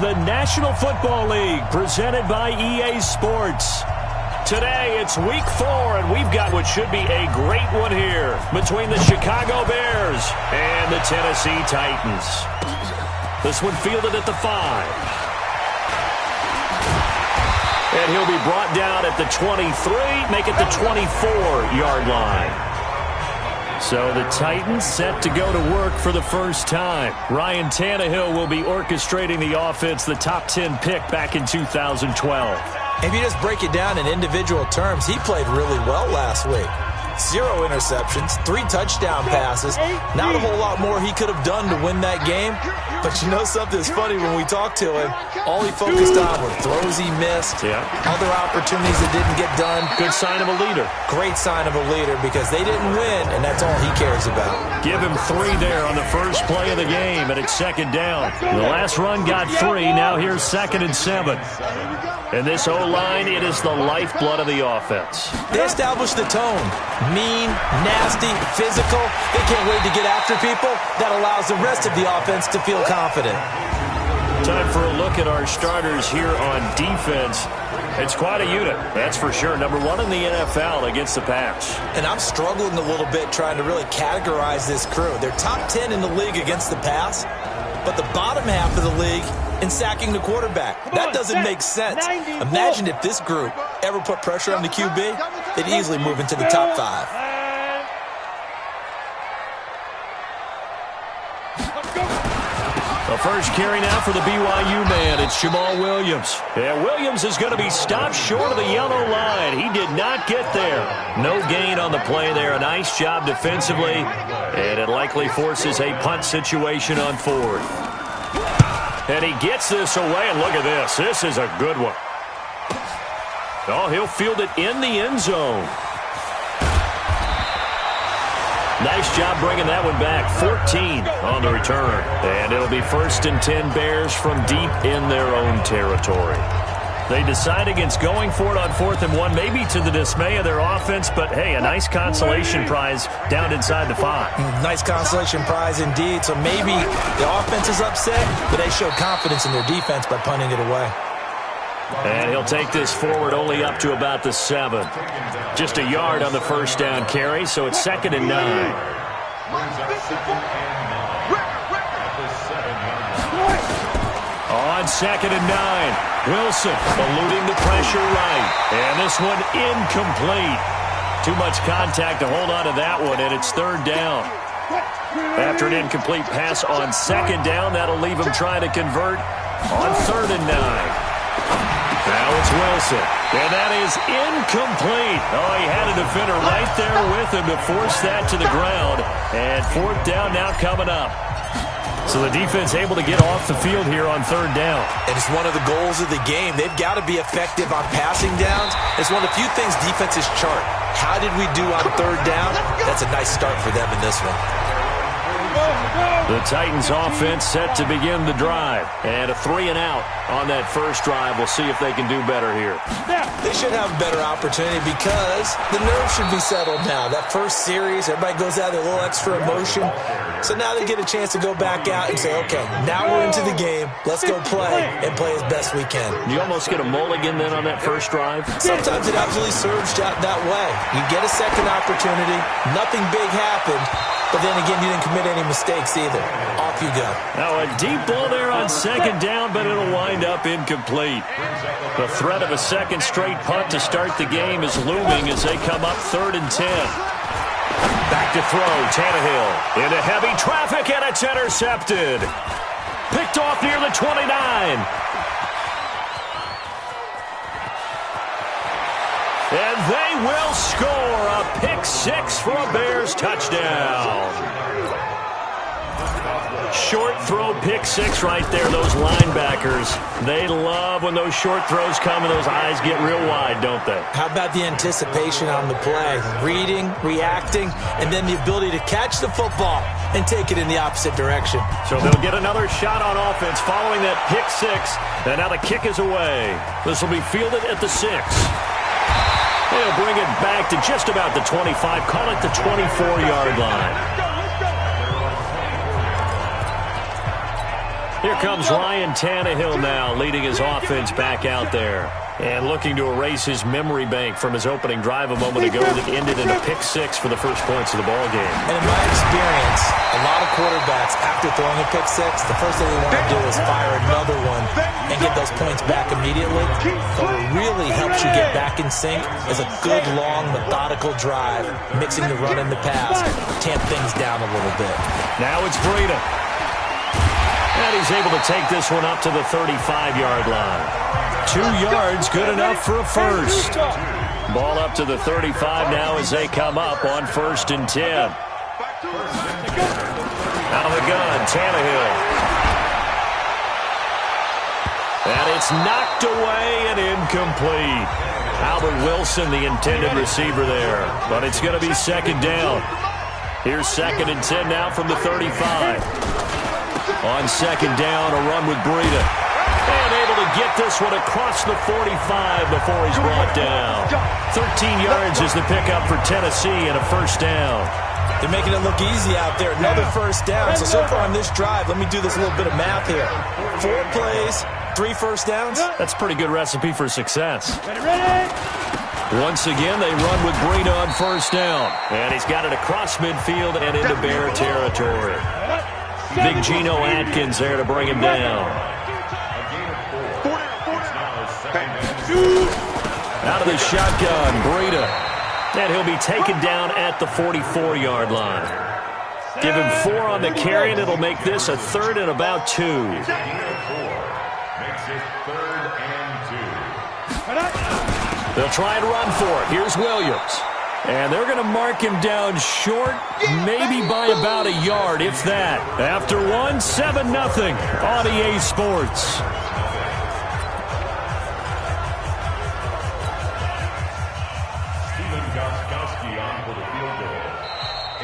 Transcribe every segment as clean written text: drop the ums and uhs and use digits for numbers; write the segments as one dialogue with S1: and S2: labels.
S1: the National Football League, presented by EA Sports. Today, it's Week 4, and we've got what should be a great one here between the Chicago Bears and the Tennessee Titans. This one fielded at the 5. And he'll be brought down at the 23, make it the 24-yard line. So the Titans set to go to work for the first time. Ryan Tannehill will be orchestrating the offense, the top 10 pick back in 2012.
S2: If you just break it down in individual terms, he played really well last week. 0 interceptions, 3 touchdown passes. Not a whole lot more he could have done to win that game. But you know something's funny, when we talked to him, all he focused on were throws he missed, other opportunities that didn't get done.
S1: Good sign of a leader.
S2: Great sign of a leader, because they didn't win, and that's all he cares about.
S1: Give him 3 there on the first play of the game, and it's second down. The last run got 3. Now here's 2nd and 7. And this O-line, it is the lifeblood of the offense.
S2: They established the tone. Mean, nasty, physical. They can't wait to get after people. That allows the rest of the offense to feel confident.
S1: Time for a look at our starters here on defense. It's quite a unit, that's for sure. Number 1 in the NFL against the pass.
S2: And I'm struggling a little bit trying to really categorize this crew. They're top 10 in the league against the pass, but the bottom half of the league in sacking the quarterback. That doesn't make sense. Imagine if this group ever put pressure on the QB, they'd easily move into the top 5.
S1: The first carry now for the BYU man. It's Jamal Williams. And Williams is going to be stopped short of the yellow line. He did not get there. No gain on the play there. A nice job defensively. And it likely forces a punt situation on 4th. And he gets this away, and look at this. This is a good one. Oh, he'll field it in the end zone. Nice job bringing that one back. 14 on the return. And it'll be 1st and 10 Bears from deep in their own territory. They decide against going for it on 4th and 1, maybe to the dismay of their offense, but hey, a nice consolation prize down inside the 5.
S2: Nice consolation prize indeed. So maybe the offense is upset, but they showed confidence in their defense by punting it away.
S1: And he'll take this forward only up to about the 7. Just a yard on the first down carry, so it's 2nd and 9. On 2nd and 9. Wilson eluding the pressure right. And this one incomplete. Too much contact to hold on to that one, and it's 3rd down. After an incomplete pass on 2nd down, that'll leave him trying to convert on 3rd and 9. Now it's Wilson, and that is incomplete. Oh, he had a defender right there with him to force that to the ground. And 4th down now coming up. So the defense able to get off the field here on 3rd down.
S2: And it's one of the goals of the game. They've got to be effective on passing downs. It's one of the few things defenses chart. How did we do on 3rd down? That's a nice start for them in this one.
S1: The Titans offense set to begin the drive. And a 3 and out on that first drive. We'll see if they can do better here.
S2: They should have a better opportunity because the nerves should be settled now. That first series, everybody goes out with a little extra emotion. So now they get a chance to go back out and say, okay, now we're into the game. Let's go play and play as best we can.
S1: You almost get a mulligan then on that first drive?
S2: Sometimes it absolutely serves that way. You get a second opportunity. Nothing big happened. But then again, you didn't commit any mistakes either. Off you go.
S1: Now a deep ball there on 2nd down, but it'll wind up incomplete. The threat of a second straight punt to start the game is looming as they come up 3rd and 10. Back to throw, Tannehill into heavy traffic, and it's intercepted. Picked off near the 29. And they will score a pick 6 for a Bears touchdown. Short throw pick 6 right there. Those linebackers, they love when those short throws come and those eyes get real wide, don't they?
S2: How about the anticipation on the play? Reading, reacting, and then the ability to catch the football and take it in the opposite direction.
S1: So they'll get another shot on offense following that pick 6. And now the kick is away. This will be fielded at the 6. They'll bring it back to just about the 25. Call it the 24-yard line. Here comes Ryan Tannehill now, leading his offense back out there. And looking to erase his memory bank from his opening drive a moment ago that ended in a pick-6 for the first points of the ballgame.
S2: And in my experience, a lot of quarterbacks, after throwing a pick-6, the first thing they want to do is fire another one and get those points back immediately. But what really helps you get back in sync is a good, long, methodical drive, mixing the run and the pass, tamp things down a little bit.
S1: Now it's Breida. And he's able to take this one up to the 35-yard line. 2 yards, good enough for a first. Ball up to the 35 now as they come up on 1st and 10. Out of the gun, Tannehill. And it's knocked away and incomplete. Albert Wilson, the intended receiver there. But it's going to be 2nd down. Here's 2nd and 10 now from the 35. On 2nd down, a run with Breida. And able to get this one across the 45 before he's brought down. 13 yards is the pickup for Tennessee and a 1st down.
S2: They're making it look easy out there. Another 1st down. So far on this drive, let me do this little bit of math here. 4 plays, 3 1st downs.
S1: That's a pretty good recipe for success. Once again, they run with Breida on 1st down. And he's got it across midfield and into Bear territory. Big Geno Atkins there to bring him down. Out of the shotgun, Breida. And he'll be taken down at the 44-yard line. Give him 4 on the carry, and it'll make this a 3rd and about 2. They'll try and run for it. Here's Williams. And they're going to mark him down short, maybe by about a yard, if that. After 1, 7-0 on EA Sports.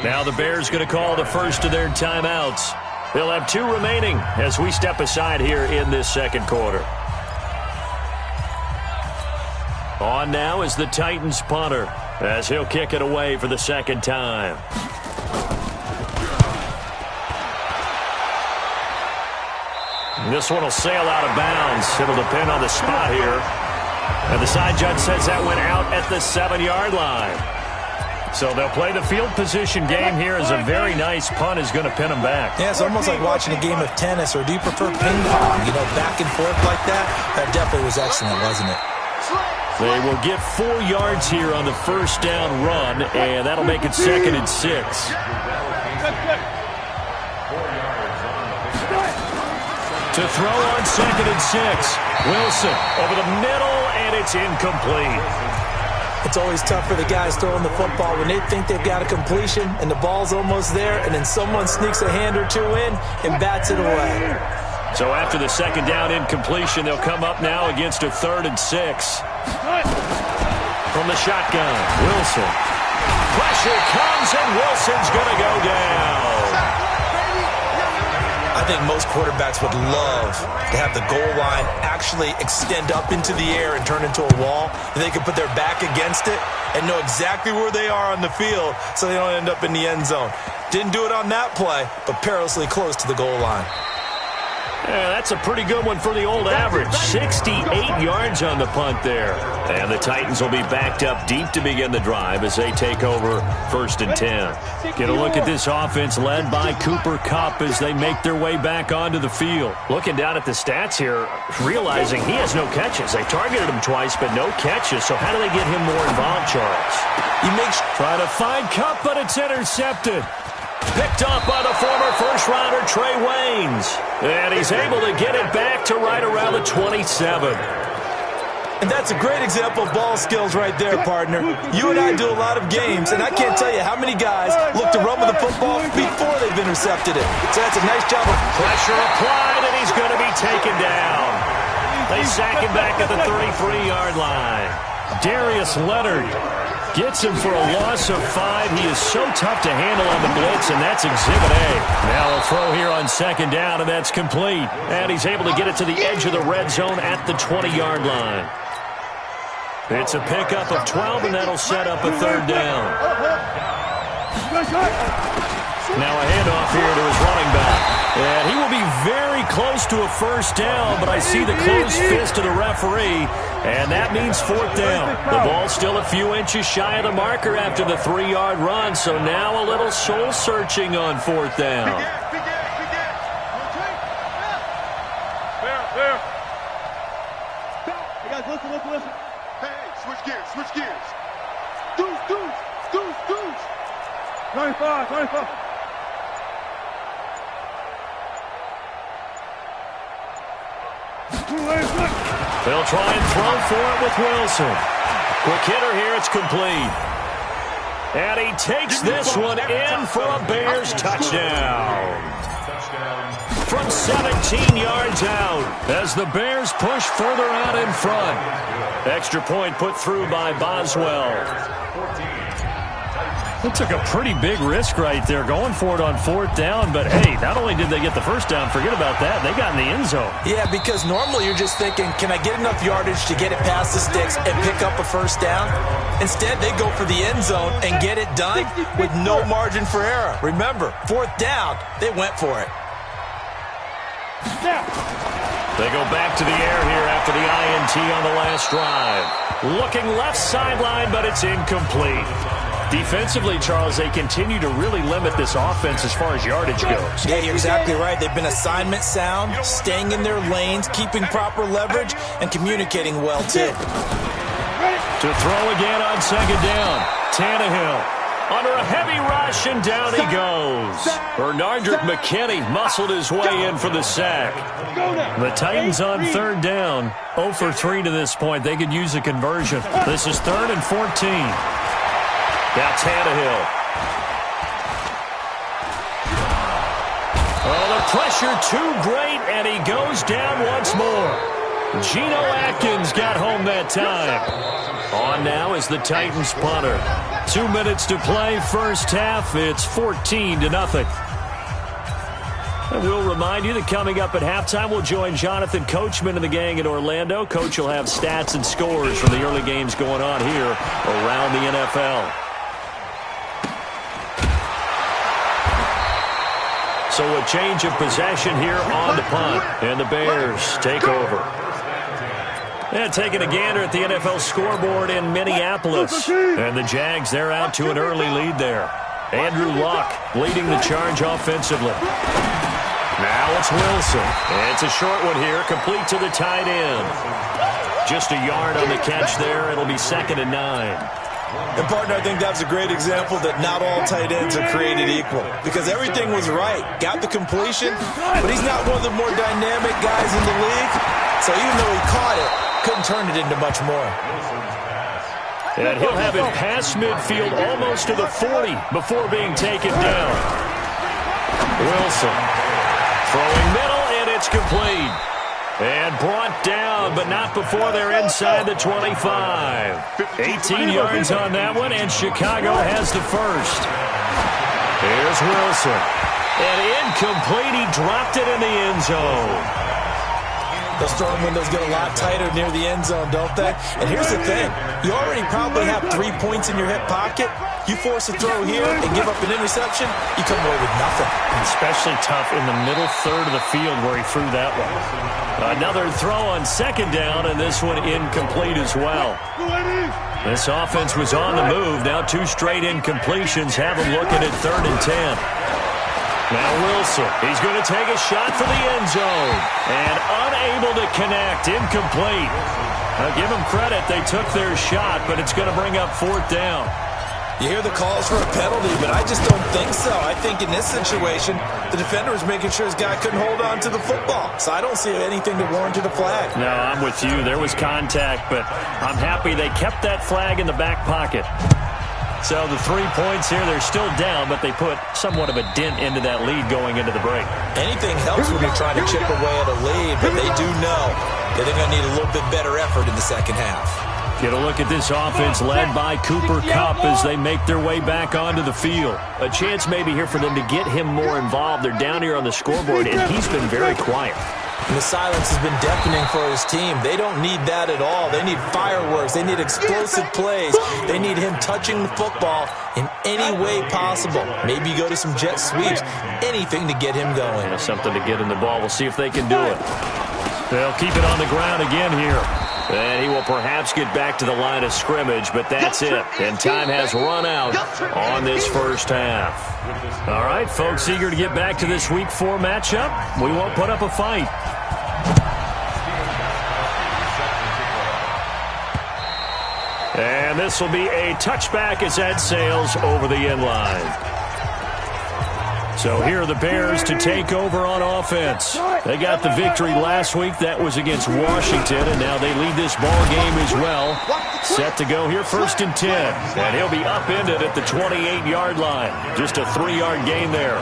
S1: Now the Bears going to call the first of their timeouts. They'll have 2 remaining as we step aside here in this 2nd quarter. On now is the Titans punter, as he'll kick it away for the 2nd time. This one will sail out of bounds. It'll depend on the spot here. And the side judge says that went out at the 7-yard line. So they'll play the field position game here as a very nice punt is going to pin them back.
S2: Yeah, it's almost like watching a game of tennis, or do you prefer ping pong? You know, back and forth like that? That definitely was excellent, wasn't it?
S1: They will get 4 yards here on the 1st down run, and that'll make it 2nd and 6. To throw on 2nd and 6. Wilson over the middle, and it's incomplete.
S2: It's always tough for the guys throwing the football when they think they've got a completion and the ball's almost there, and then someone sneaks a hand or 2 in and bats it away.
S1: So after the 2nd down incompletion, they'll come up now against a 3rd and 6. From the shotgun, Wilson. Pressure comes, and Wilson's going to go down.
S2: I think most quarterbacks would love to have the goal line actually extend up into the air and turn into a wall, and they can put their back against it and know exactly where they are on the field so they don't end up in the end zone. Didn't do it on that play, but perilously close to the goal line.
S1: Yeah, that's a pretty good one for the old average. 68 yards on the punt there. And the Titans will be backed up deep to begin the drive as they take over 1st and 10. Get a look at this offense led by Cooper Kupp as they make their way back onto the field. Looking down at the stats here, realizing he has no catches. They targeted him twice, but no catches. So how do they get him more involved, Charles? Trying to find Kupp, but it's intercepted. Picked off by the former first-rounder Trey Waynes. And he's able to get it back to right around the 27.
S2: And that's a great example of ball skills right there, partner. You and I do a lot of games, and I can't tell you how many guys look to run with the football before they've intercepted it. So that's a nice job of
S1: pressure applied, and he's going to be taken down. They sack him back at the 33-yard line. Darius Leonard gets him for a loss of 5. He is so tough to handle on the blitz, and that's Exhibit A. Now a throw here on 2nd down, and that's complete. And he's able to get it to the edge of the red zone at the 20-yard line. It's a pickup of 12, and that'll set up a 3rd down. Now a handoff here to his running back. And he will be very close to a first down, but I see the closed fist of the referee, and that means fourth down. The ball's still a few inches shy of the marker after the 3-yard run, so now a little soul-searching on fourth down.
S3: Hey, guys, listen. Hey, switch gears. Deuce. 95.
S1: They'll try and throw for it with Wilson. Quick hitter here, it's complete. And he takes this one in for a Bears touchdown. From 17 yards out as the Bears push further out in front. Extra point put through by Boswell. It took a pretty big risk right there going for it on fourth down, but hey, not only did they get the first down, forget about that, they got in the end zone.
S2: Yeah, because normally you're just thinking, can I get enough yardage to get it past the sticks and pick up a first down? Instead, they go for the end zone and get it done with no margin for error. Remember, fourth down, they went for it.
S1: They go back to the air here after the INT on the last drive. Looking left sideline, but it's incomplete. Defensively, Charles, they continue to really limit this offense as far as yardage goes.
S2: Yeah, you're exactly right. They've been assignment sound, staying in their lanes, keeping proper leverage, and communicating well, too.
S1: To throw again on second down. Tannehill under a heavy rush, and down he goes. Bernardrick McKinney muscled his way in for the sack. The Titans on third down, 0 for 3 to this point. They could use a conversion. This is 3rd and 14. Now Tannehill. Oh, the pressure too great, and he goes down once more. Geno Atkins got home that time. On now is the Titans punter. 2 minutes to play, first half. It's 14-0. And we'll remind you that coming up at halftime, we'll join Jonathan Coachman and the gang in Orlando. Coach will have stats and scores from the early games going on here around the NFL. So a change of possession here on the punt, and the Bears take over. And taking a gander at the NFL scoreboard in Minneapolis. And the Jags, they're out to an early lead there. Andrew Luck leading the charge offensively. Now it's Wilson. And it's a short one here, complete to the tight end. Just a yard on the catch there. It'll be 2nd and 9.
S2: And, partner, I think that's a great example that not all tight ends are created equal. Because everything was right. Got the completion, but he's not one of the more dynamic guys in the league. So even though he caught it, couldn't turn it into much more.
S1: And he'll have it past midfield almost to the 40 before being taken down. Wilson throwing middle, and it's complete. And brought down, but not before they're inside the 25. 18 yards on that one, and Chicago has the first. Here's Wilson. And incomplete. He dropped it in the end zone.
S2: Those throwing windows get a lot tighter near the end zone, don't they? And here's the thing. You already probably have 3 points in your hip pocket. You force a throw here and give up an interception, you come away with nothing.
S1: Especially tough in the middle third of the field where he threw that one. Another throw on second down, and this one incomplete as well. This offense was on the move. Now 2 straight incompletions have them looking at 3rd and 10. Now Wilson, he's going to take a shot for the end zone. And unable to connect, incomplete. Now give them credit, they took their shot, but it's going to bring up 4th down.
S2: You hear the calls for a penalty, but I just don't think so. I think in this situation, the defender was making sure his guy couldn't hold on to the football. So I don't see anything to warrant a flag.
S1: No, I'm with you. There was contact, but I'm happy they kept that flag in the back pocket. So the 3 points here, they're still down, but they put somewhat of a dent into that lead going into the break.
S2: Anything helps when you're trying to chip away at a lead, but they do know that they're going to need a little bit better effort in the second half.
S1: Get a look at this offense led by Cooper Kupp as they make their way back onto the field. A chance maybe here for them to get him more involved. They're down here on the scoreboard, and he's been very quiet.
S2: And the silence has been deafening for his team. They don't need that at all. They need fireworks. They need explosive plays. They need him touching the football in any way possible. Maybe go to some jet sweeps. Anything to get him going.
S1: Yeah, something to get in the ball. We'll see if they can do it. They'll keep it on the ground again here. And he will perhaps get back to the line of scrimmage, but that's it. And time has run out on this first half. All right, folks, eager to get back to this Week 4 matchup. We won't put up a fight. And this will be a touchback as that sails over the end line. So here are the Bears to take over on offense. They got the victory last week. That was against Washington, and now they lead this ball game as well. Set to go here, 1st and 10. And he'll be upended at the 28-yard line. Just a 3-yard gain there.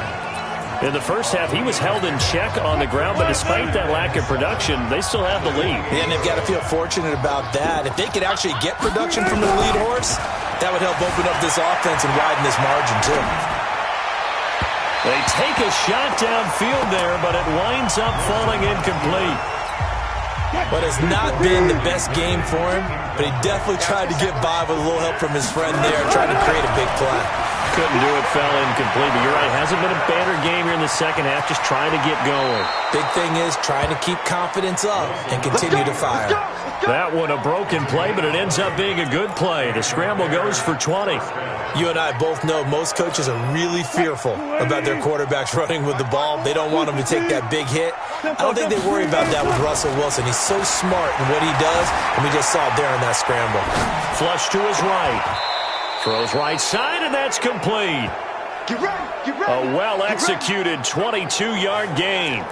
S1: In the first half, he was held in check on the ground, but despite that lack of production, they still have the lead.
S2: Yeah, and they've got to feel fortunate about that. If they could actually get production from the lead horse, that would help open up this offense and widen this margin, too.
S1: They take a shot downfield there, but it winds up falling incomplete.
S2: But it's not been the best game for him, but he definitely tried to get by with a little help from his friend there, trying to create a big play.
S1: Couldn't do it, fell incomplete. But you're right, hasn't been a better game here in the second half, just trying to get going.
S2: Big thing is trying to keep confidence up and continue to fire.
S1: That one a broken play, but it ends up being a good play. The scramble goes for 20.
S2: You and I both know most coaches are really fearful about their quarterbacks running with the ball. They don't want them to take that big hit. I don't think they worry about that with Russell Wilson. He's so smart in what he does, and we just saw it there in that scramble.
S1: Flush to his right. Throws right side, and that's complete. A well-executed 22-yard gain.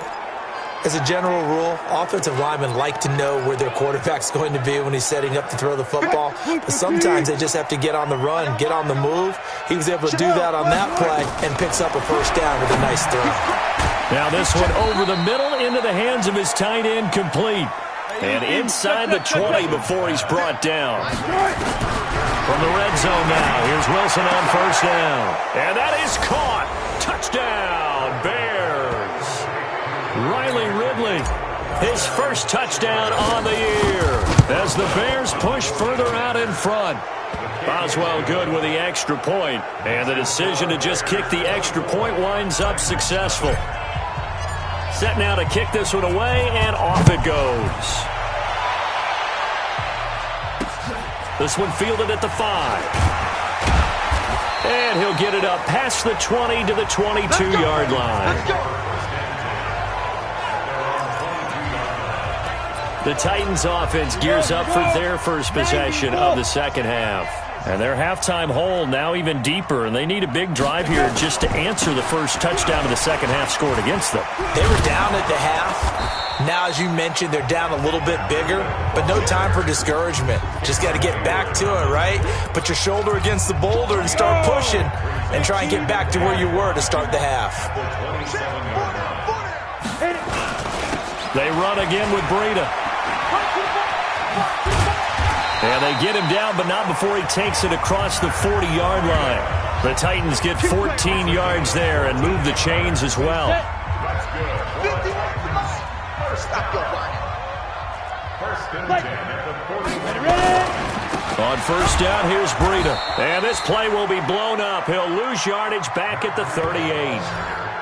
S2: As a general rule, offensive linemen like to know where their quarterback's going to be when he's setting up to throw the football. But sometimes they just have to get on the run, get on the move. He was able to do that on that play and picks up a first down with a nice throw.
S1: Now this one over the middle into the hands of his tight end, complete. And inside the 20 before he's brought down. From the red zone now, here's Wilson on first down. And that is caught. Touchdown, Bears. Riley Ridley, his first touchdown on the year as the Bears push further out in front. Boswell good with the extra point, and the decision to just kick the extra point winds up successful. Set now to kick this one away, and off it goes. This one fielded at the 5. And he'll get it up past the 20 to the 22-yard line. The Titans offense gears up for their first possession of the second half. And their halftime hole now even deeper, and they need a big drive here just to answer the first touchdown of the second half scored against them.
S2: They were down at the half. Now, as you mentioned, they're down a little bit bigger, but no time for discouragement. Just got to get back to it, right? Put your shoulder against the boulder and start pushing and try and get back to where you were to start the half.
S1: They run again with Breida. And they get him down, but not before he takes it across the 40-yard line. The Titans get 14 yards there and move the chains as well. On first down, here's Breida. And this play will be blown up. He'll lose yardage back at the 38.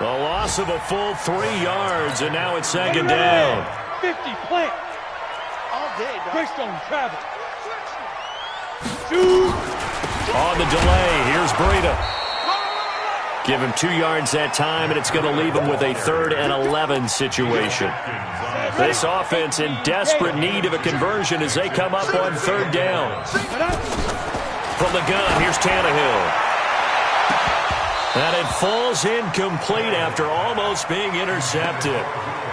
S1: A loss of a full 3 yards, and now it's second down.
S4: 50 plant. All day, Greystone travel.
S1: On the delay, here's Breida. Give him 2 yards that time, and it's going to leave him with a 3rd and 11 situation. This offense in desperate need of a conversion as they come up on 3rd down. From the gun, here's Tannehill. And it falls incomplete after almost being intercepted.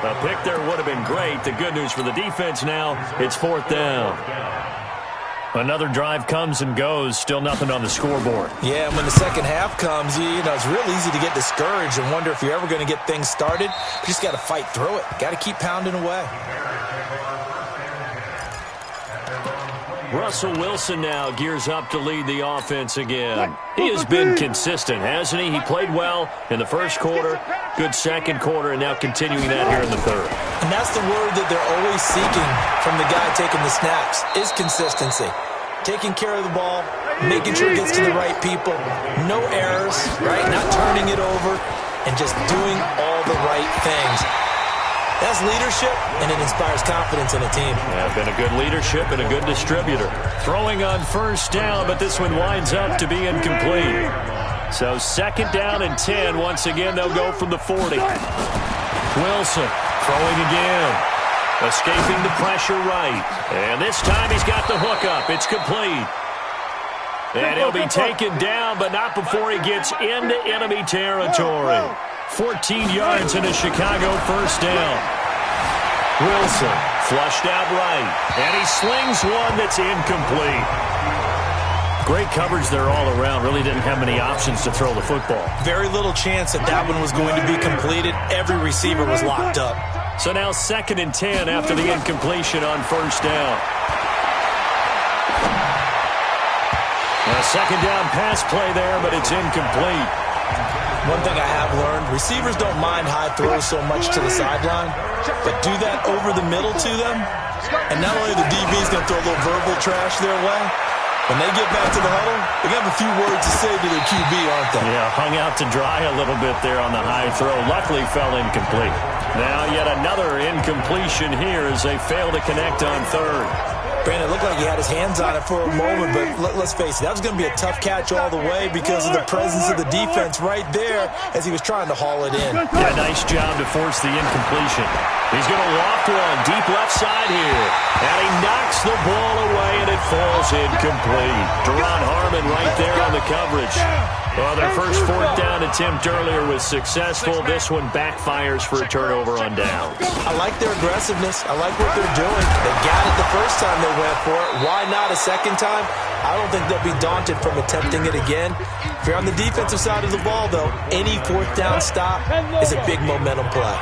S1: A pick there would have been great. The good news for the defense now, it's 4th down. Another drive comes and goes. Still nothing on the scoreboard.
S2: Yeah, and when the second half comes, you know, it's real easy to get discouraged and wonder if you're ever going to get things started. You just got to fight through it. Got to keep pounding away.
S1: Russell Wilson now gears up to lead the offense again. He has been consistent, hasn't he? He played well in the first quarter. Good second quarter, and now continuing that here in the third.
S2: And that's the word that they're always seeking from the guy taking the snaps, is consistency. Taking care of the ball, making sure it gets to the right people, no errors, right? Not turning it over, and just doing all the right things. That's leadership, and it inspires confidence in a team.
S1: Yeah, been a good leadership and a good distributor. Throwing on first down, but this one winds up to be incomplete. So second down and 10. Once again, they'll go from the 40. Wilson throwing again. Escaping the pressure right. And this time he's got the hook up. It's complete. And he'll be taken down, but not before he gets into enemy territory. 14 yards and a Chicago first down. Wilson flushed out right. And he slings one that's incomplete. Great coverage there all around. Really didn't have many options to throw the football.
S2: Very little chance that that one was going to be completed. Every receiver was locked up.
S1: So now second and 10 after the incompletion on first down. A second down pass play there, but it's incomplete.
S2: One thing I have learned, receivers don't mind high throws so much to the sideline, but do that over the middle to them, and not only the DB's going to throw a little verbal trash their way, when they get back to the huddle, they're going to have a few words to say to their QB, aren't they?
S1: Yeah, hung out to dry a little bit there on the high throw. Luckily fell incomplete. Now yet another incompletion here as they fail to connect on third.
S2: Brandon, it looked like he had his hands on it for a moment, but let's face it, that was going to be a tough catch all the way because of the presence of the defense right there as he was trying to haul it in.
S1: Yeah, nice job to force the incompletion. He's going to loft one deep left side here. And he knocks the ball away, and it falls incomplete. Deron Harmon right there on the coverage. Well, their first fourth down attempt earlier was successful. This one backfires for a turnover on downs.
S2: I like their aggressiveness. I like what they're doing. They got it the first time they went for it. Why not a second time? I don't think they'll be daunted from attempting it again. If you're on the defensive side of the ball, though, any fourth down stop is a big momentum play.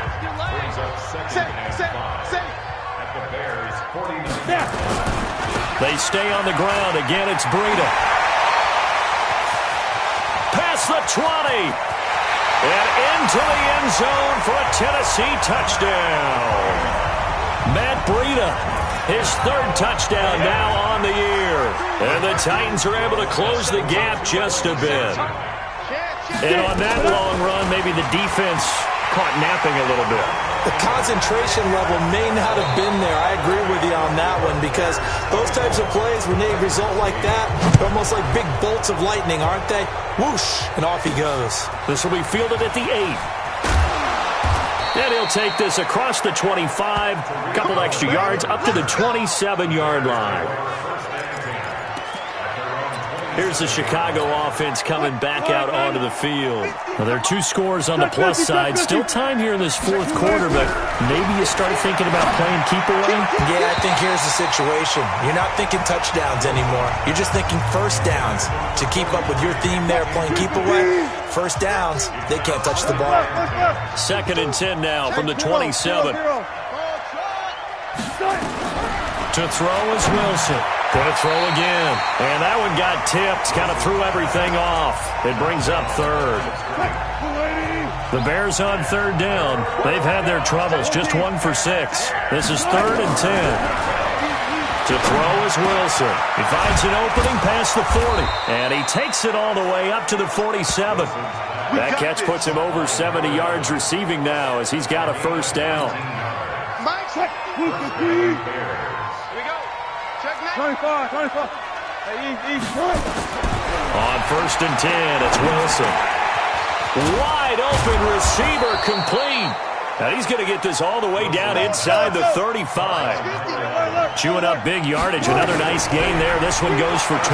S1: They stay on the ground. Again, it's Breida. Past the 20. And into the end zone for a Tennessee touchdown. Matt Breida, his third touchdown now on the year. And the Titans are able to close the gap just a bit. And on that long run, maybe the defense caught napping a little bit.
S2: The concentration level may not have been there. I agree with you on that one because those types of plays, when they result like that, they're almost like big bolts of lightning, aren't they? Whoosh, and off he goes.
S1: This will be fielded at the 8. And he'll take this across the 25, a couple extra yards, up to the 27-yard line. Here's the Chicago offense coming back out onto the field. Well, there are 2 scores on the plus side. Still time here in this fourth quarter, but maybe you start thinking about playing keep away?
S2: Yeah, I think here's the situation. You're not thinking touchdowns anymore. You're just thinking first downs. To keep up with your theme there, playing keep away, first downs, they can't touch the ball.
S1: Second and 10 now from the 27. To throw is Wilson. Going to throw again. And that one got tipped. Kind of threw everything off. It brings up third. The Bears on third down. They've had their troubles. Just 1 for 6. This is third and 10. To throw is Wilson. He finds an opening past the 40. And he takes it all the way up to the 47. That catch puts him over 70 yards receiving now as he's got a first down.
S4: 25.
S1: On first and 10, it's Wilson. Wide open receiver complete. Now he's going to get this all the way down inside the 35. Chewing up big yardage. Another nice gain there. This one goes for 20.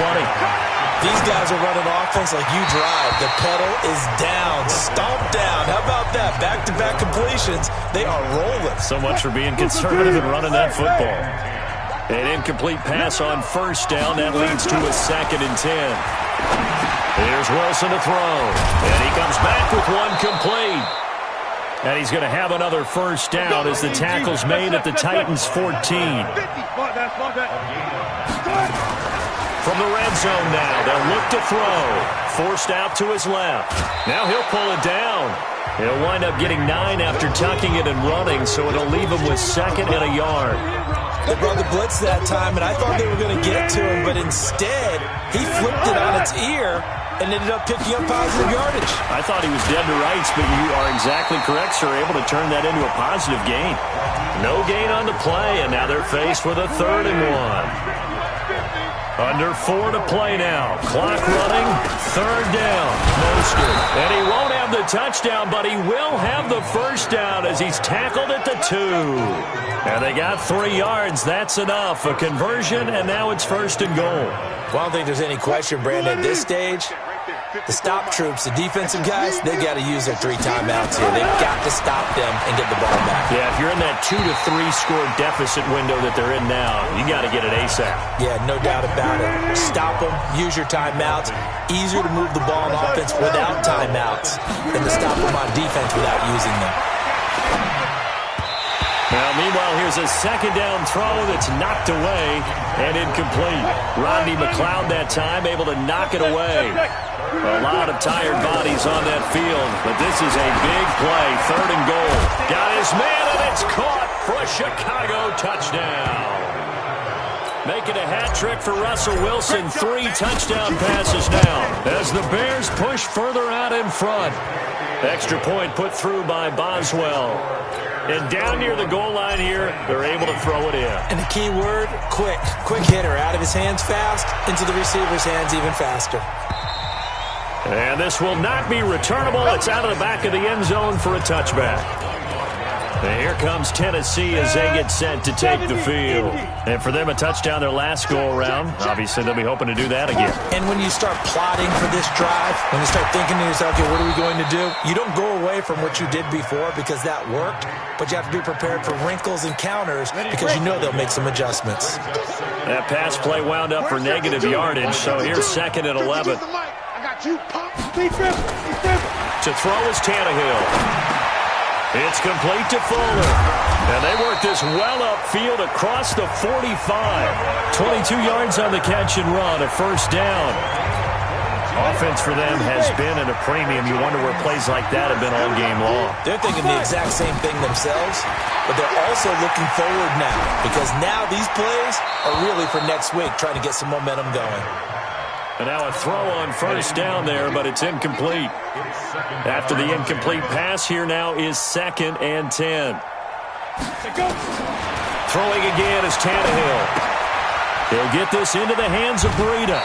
S2: These guys are running offense like you drive. The pedal is down. Stomp down. How about that? Back-to-back completions. They are rolling.
S1: So much for being conservative and running that football. An incomplete pass on first down. That leads to a second and 10. Here's Wilson to throw. And he comes back with one complete. And he's going to have another first down as the tackle's made at the Titans' 14. From the red zone now, they'll look to throw. Forced out to his left. Now he'll pull it down. He'll wind up getting 9 after tucking it and running, so it'll leave him with 2nd and a yard.
S2: They brought the blitz that time, and I thought they were going to get to him, but instead, he flipped it on its ear and ended up picking up positive yardage.
S1: I thought he was dead to rights, but you are exactly correct, sir. Able to turn that into a positive gain. No gain on the play, and now they're faced with a 3rd and 1. Under 4 to play now. Clock running. 3rd down. Mostert. And he won't have the touchdown, but he will have the first down as he's tackled at the 2. And they got 3 yards. That's enough. A conversion, and now it's 1st and goal.
S2: Well, I don't think there's any question, Brandon, at this stage. The stop troops, the defensive guys, they got to use their 3 timeouts here. They've got to stop them and get the ball back.
S1: Yeah, if you're in that 2 to 3 score deficit window that they're in now, you got to get it ASAP.
S2: Yeah, no doubt about it. Stop them, use your timeouts. Easier to move the ball on offense without timeouts than to stop them on defense without using them.
S1: Now, meanwhile, here's a 2nd down throw that's knocked away and incomplete. Rodney McLeod that time able to knock it away. A lot of tired bodies on that field, but this is a big play. 3rd and goal. Got his man, and it's caught for a Chicago touchdown. Making a hat trick for Russell Wilson. 3 touchdown passes now as the Bears push further out in front. Extra point put through by Boswell. And down near the goal line here, they're able to throw it in.
S2: And the key word, quick. Quick hitter. Out of his hands fast, into the receiver's hands even faster.
S1: And this will not be returnable. It's out of the back of the end zone for a touchback. And here comes Tennessee as they get set to take the field. And for them, a touchdown their last go-around. Obviously, they'll be hoping to do that again.
S2: And when you start plotting for this drive, when you start thinking to yourself, okay, what are we going to do? You don't go away from what you did before because that worked, but you have to be prepared for wrinkles and counters because you know they'll make some adjustments.
S1: That pass play wound up for negative yardage, so here's 2nd and 11. To throw is Tannehill. It's complete to Fuller. And they work this well upfield across the 45. 22 yards on the catch and run, a 1st down. Offense for them has been at a premium. You wonder where plays like that have been all game long.
S2: They're thinking the exact same thing themselves, but they're also looking forward now because now these plays are really for next week, trying to get some momentum going.
S1: And now a throw on 1st down there, but it's incomplete. After the incomplete pass, here now is 2nd and 10. Throwing again is Tannehill. He'll get this into the hands of Breida.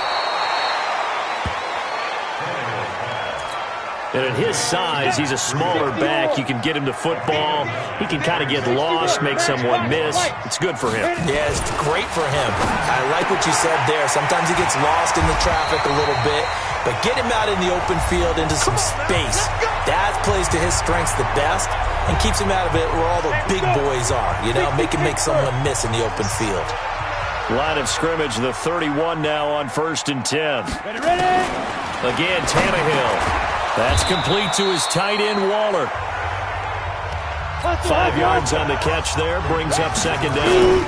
S1: And at his size, he's a smaller back. You can get him to football. He can kind of get lost, make someone miss. It's good for him.
S2: Yeah, it's great for him. I like what you said there. Sometimes he gets lost in the traffic a little bit, but get him out in the open field into some space. That plays to his strengths the best and keeps him out of it where all the big boys are, you know, make someone miss in the open field.
S1: Line of scrimmage, the 31 now on 1st and 10. Again, Tannehill. That's complete to his tight end, Waller. 5 yards on the catch there, brings up 2nd down.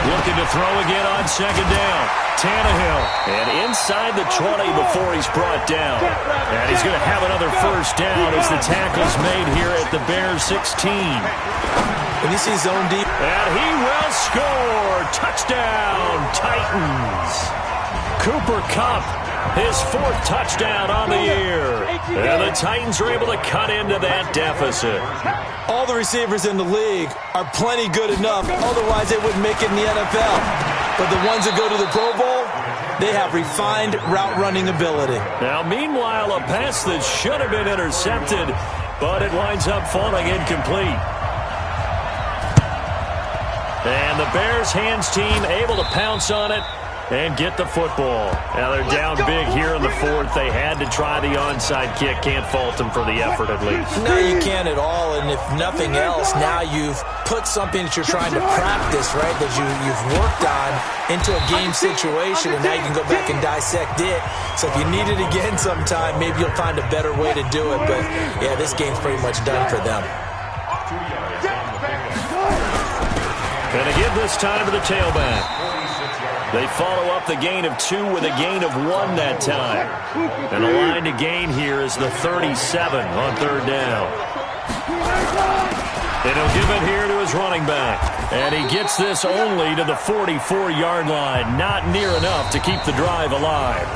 S1: Looking to throw again on 2nd down. Tannehill, and inside the 20 before he's brought down. And he's going to have another 1st down as the tackle's made here at the Bears 16.
S2: When you see zone deep.
S1: And he will score. Touchdown, Titans. Cooper Kupp. His 4th touchdown on the year. And the Titans are able to cut into that deficit.
S2: All the receivers in the league are plenty good enough. Otherwise, they wouldn't make it in the NFL. But the ones that go to the Pro Bowl, they have refined route running ability.
S1: Now, meanwhile, a pass that should have been intercepted, but it winds up falling incomplete. And the Bears hands team able to pounce on it and get the football. Now they're down big here in the 4th. They had to try the onside kick. Can't fault them for the effort at least.
S2: No, you can't at all. And if nothing else, now you've put something that you're trying to practice, right, that you've worked on into a game situation, and now you can go back and dissect it. So if you need it again sometime, maybe you'll find a better way to do it. But, yeah, this game's pretty much done for them.
S1: Gonna give this time to the tailback. They follow up the gain of 2 with a gain of 1 that time. And the line to gain here is the 37 on third down. And he'll give it here to his running back. And he gets this only to the 44-yard line. Not near enough to keep the drive alive.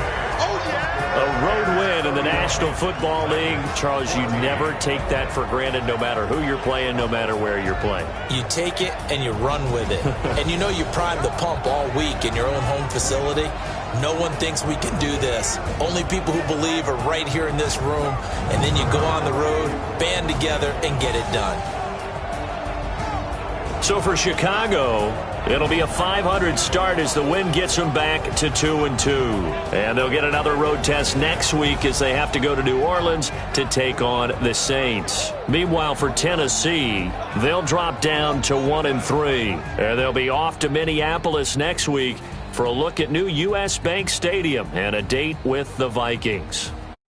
S1: A road win in the National Football League. Charles, you never take that for granted no matter who you're playing, no matter where you're playing.
S2: You take it and you run with it. And you know you prime the pump all week in your own home facility. No one thinks we can do this. Only people who believe are right here in this room. And then you go on the road, band together, and get it done.
S1: So for Chicago, it'll be a 500 start as the win gets them back to 2-2. And they'll get another road test next week as they have to go to New Orleans to take on the Saints. Meanwhile, for Tennessee, they'll drop down to 1-3. And they'll be off to Minneapolis next week for a look at new U.S. Bank Stadium and a date with the Vikings.